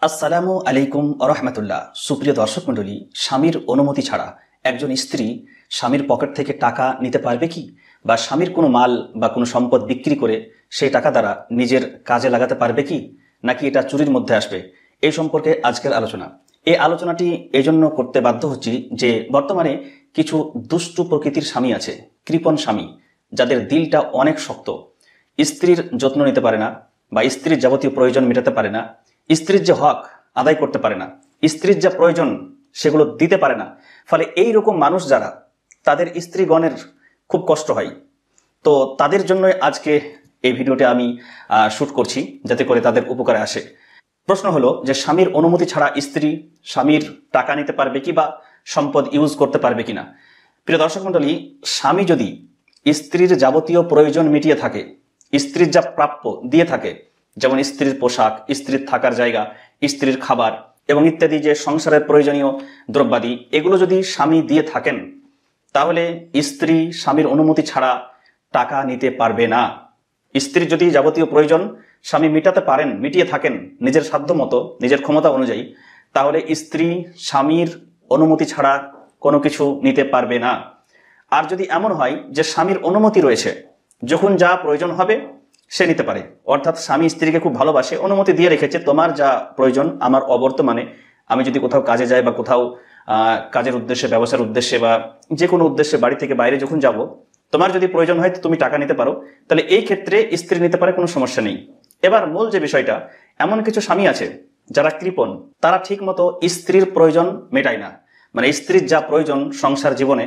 আসসালামু আলাইকুম আরহামতুল্লাহ। সুপ্রিয় দর্শক মণ্ডলী, স্বামীর অনুমতি ছাড়া একজন স্ত্রী স্বামীর পকেট থেকে টাকা নিতে পারবে কি, বা স্বামীর কোনো মাল বা কোনো সম্পদ বিক্রি করে সেই টাকা দ্বারা নিজের কাজে লাগাতে পারবে কি, নাকি এটা চুরির মধ্যে আসবে, এই সম্পর্কে আজকের আলোচনা। এই আলোচনাটি এজন্য করতে বাধ্য হচ্ছি যে বর্তমানে কিছু দুষ্টু প্রকৃতির স্বামী আছে, কৃপণ স্বামী, যাদের দিলটা অনেক শক্ত। স্ত্রীর যত্ন নিতে পারে না, বা স্ত্রীর যাবতীয় প্রয়োজন মেটাতে পারে না, স্ত্রীর যে হক আদায় করতে পারে না, স্ত্রীর যা প্রয়োজন সেগুলো দিতে পারে না। ফলে এই রকম মানুষ যারা, তাদের স্ত্রীগণের খুব কষ্ট হয়। তো তাদের জন্য আজকে এই ভিডিওটি আমি শুট করছি, যাতে করে তাদের উপকারে আসে। প্রশ্ন হলো যে স্বামীর অনুমতি ছাড়া স্ত্রী স্বামীর টাকা নিতে পারবে কি, বা সম্পদ ইউজ করতে পারবে কিনা। প্রিয় দর্শক মণ্ডলী, স্বামী যদি স্ত্রীর যাবতীয় প্রয়োজন মিটিয়ে থাকে, স্ত্রীর যা প্রাপ্য দিয়ে থাকে, যেমন স্ত্রীর পোশাক, স্ত্রীর থাকার জায়গা, স্ত্রীর খাবার এবং ইত্যাদি যে সংসারের প্রয়োজনীয় দ্রব্যাদি, এগুলো যদি স্বামী দিয়ে থাকেন, তাহলে স্ত্রী স্বামীর অনুমতি ছাড়া টাকা নিতে পারবে না। স্ত্রীর যদি যাবতীয় প্রয়োজন স্বামী মিটিয়ে থাকেন নিজের সাধ্য মতো, নিজের ক্ষমতা অনুযায়ী, তাহলে স্ত্রী স্বামীর অনুমতি ছাড়া কোনো কিছু নিতে পারবে না। আর যদি এমন হয় যে স্বামীর অনুমতি রয়েছে, যখন যা প্রয়োজন হবে সে নিতে পারে, অর্থাৎ স্বামী স্ত্রীকে খুব ভালোবাসে, অনুমতি দিয়ে রেখেছে, তোমার যা প্রয়োজন আমার অবর্তমানে, আমি যদি কোথাও কাজে যাই বা কোথাও কাজের উদ্দেশ্যে, ব্যবসার উদ্দেশ্যে বা যে কোনো উদ্দেশ্যে বাড়ি থেকে বাইরে যখন যাব, তোমার যদি প্রয়োজন হয় তুমি টাকা নিতে পারো, তাহলে এই ক্ষেত্রে স্ত্রী নিতে পারে, কোনো সমস্যা নেই। এবার মূল যে বিষয়টা, এমন কিছু স্বামী আছে যারা কৃপণ, তারা ঠিক মতো স্ত্রীর প্রয়োজন মেটায় না, মানে স্ত্রীর যা প্রয়োজন সংসার জীবনে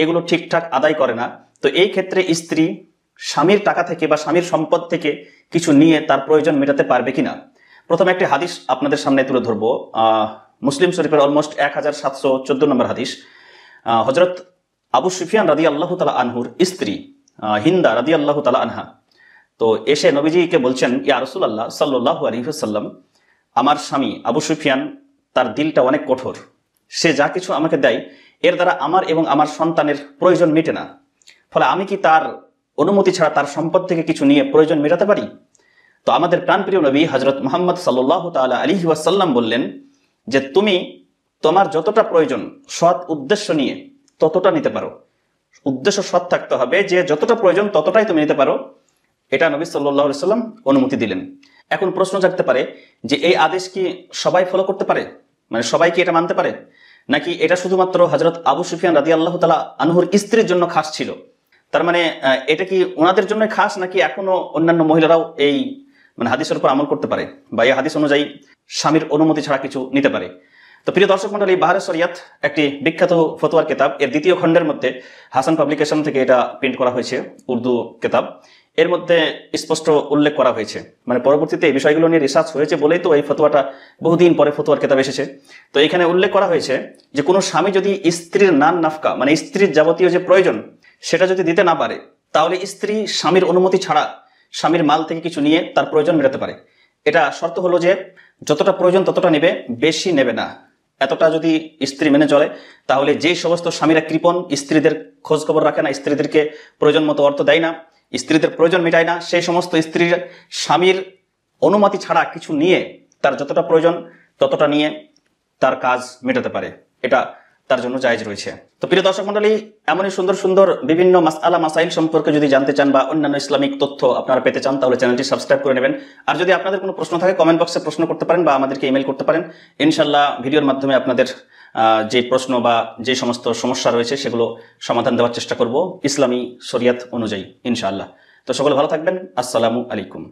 এগুলো ঠিকঠাক আদায় করে না। তো এই ক্ষেত্রে স্ত্রী স্বামীর টাকা থেকে বা স্বামীর সম্পদ থেকে কিছু নিয়ে তার প্রয়োজন মেটাতে পারবে কিনা। প্রথমে একটি হাদিস আপনাদের সামনে তুলে ধরবো, মুসলিম শরীফের অলমোস্ট 1714 নম্বর হাদিস। হযরত আবু সুফিয়ান রাদিয়াল্লাহু তাআলা আনহুর স্ত্রী হিন্দা রাদিয়াল্লাহু তাআলা আনহা তো এসে নবীজিকে বলছেন, ইয়া রাসূলুল্লাহ সাল্লাল্লাহু আলাইহি ওয়াসাল্লাম, আমার স্বামী আবু সুফিয়ান, তার দিলটা অনেক কঠোর, সে যা কিছু আমাকে দেয় এর দ্বারা আমার এবং আমার সন্তানের প্রয়োজন মেটে না। ফলে আমি কি তার অনুমতি ছাড়া তার সম্পদ থেকে কিছু নিয়ে প্রয়োজন মেটাতে পারি? তো আমাদের প্রাণপ্রিয় নবী হযরত মুহাম্মদ সাল্লাল্লাহু তাআলা আলাইহি ওয়াসাল্লাম বললেন যে তুমি তোমার যতটা প্রয়োজন সৎ উদ্দেশ্য নিয়ে ততটা নিতে পারো। উদ্দেশ্য সৎ থাকতে হবে, যে যতটা প্রয়োজন ততটাই তুমি নিতে পারো। এটা নবী সাল্লাল্লাহু আলাইহি ওয়াসাল্লাম অনুমতি দিলেন। এখন প্রশ্ন জাগতে পারে যে এই আদেশ কি সবাই ফলো করতে পারে, মানে সবাই কি এটা মানতে পারে, নাকি এটা শুধুমাত্র হযরত আবু সুফিয়ান রাদিয়াল্লাহু তাআলা আনহুর স্ত্রীর জন্য খাস ছিল? তার মানে এটা কি ওনাদের জন্য খাস, নাকি এখনো অন্যান্য মহিলারাও এই হাদিসের উপর আমল করতে পারে, বা এই হাদিস অনুযায়ী স্বামীর অনুমতি ছাড়া কিছু নিতে পারে? তো প্রিয় দর্শক মণ্ডলী, বাহরে শরিয়াত একটি বিখ্যাত ফতোয়ার কিতাব, এর দ্বিতীয় খণ্ডের মধ্যে হাসান পাবলিকেশন থেকে এটা প্রিন্ট করা হয়েছে, উর্দু কিতাব। এর মধ্যে স্পষ্ট উল্লেখ করা হয়েছে, পরবর্তীতে এই বিষয়গুলো নিয়ে রিসার্চ হয়েছে বলেই তো এই ফতোয়াটা বহুদিন পরে ফতোয়ার কিতাব এসেছে। তো এখানে উল্লেখ করা হয়েছে যে কোনো স্বামী যদি স্ত্রীর নান নাফকা, স্ত্রীর যাবতীয় যে প্রয়োজন সেটা যদি দিতে না পারে, তাহলে স্ত্রী স্বামীর অনুমতি ছাড়া স্বামীর মাল থেকে কিছু নিয়ে তার প্রয়োজন মেটাতে পারে। এটা শর্ত হলো যে যতটা প্রয়োজন ততটা নেবে, বেশি নেবে না। এতটা যদি স্ত্রী মেনে চলে, তাহলে যে সমস্ত স্বামীরা কৃপণ, স্ত্রীদের খোঁজ খবর রাখে না, স্ত্রীদেরকে প্রয়োজন মতো অর্থ দেয় না, স্ত্রীদের প্রয়োজন মেটায় না, সেই সমস্ত স্ত্রীর স্বামীর অনুমতি ছাড়া কিছু নিয়ে তার যতটা প্রয়োজন ততটা নিয়ে তার কাজ মেটাতে পারে, এটা তার জন্য জায়েজ রয়েছে। তো প্রিয় দর্শক মণ্ডলী, এমনই সুন্দর সুন্দর বিভিন্ন মাসআলা মাসাইল সম্পর্কে যদি জানতে চান বা অন্যান্য ইসলামিক তথ্য আপনারা পেতে চান, তাহলে চ্যানেলটি সাবস্ক্রাইব করে নেবেন। আর যদি আপনাদের কোনো প্রশ্ন থাকে কমেন্ট বক্সে প্রশ্ন করতে পারেন বা আমাদেরকে ইমেল করতে পারেন। ইনশাআল্লাহ ভিডিওর মাধ্যমে আপনাদের যে প্রশ্ন বা যে সমস্ত সমস্যা রয়েছে সেগুলো সমাধান দেওয়ার চেষ্টা করব ইসলামী শরিয়ত অনুযায়ী ইনশাআল্লাহ। তো সকলে ভালো থাকবেন। আসসালামু আলাইকুম।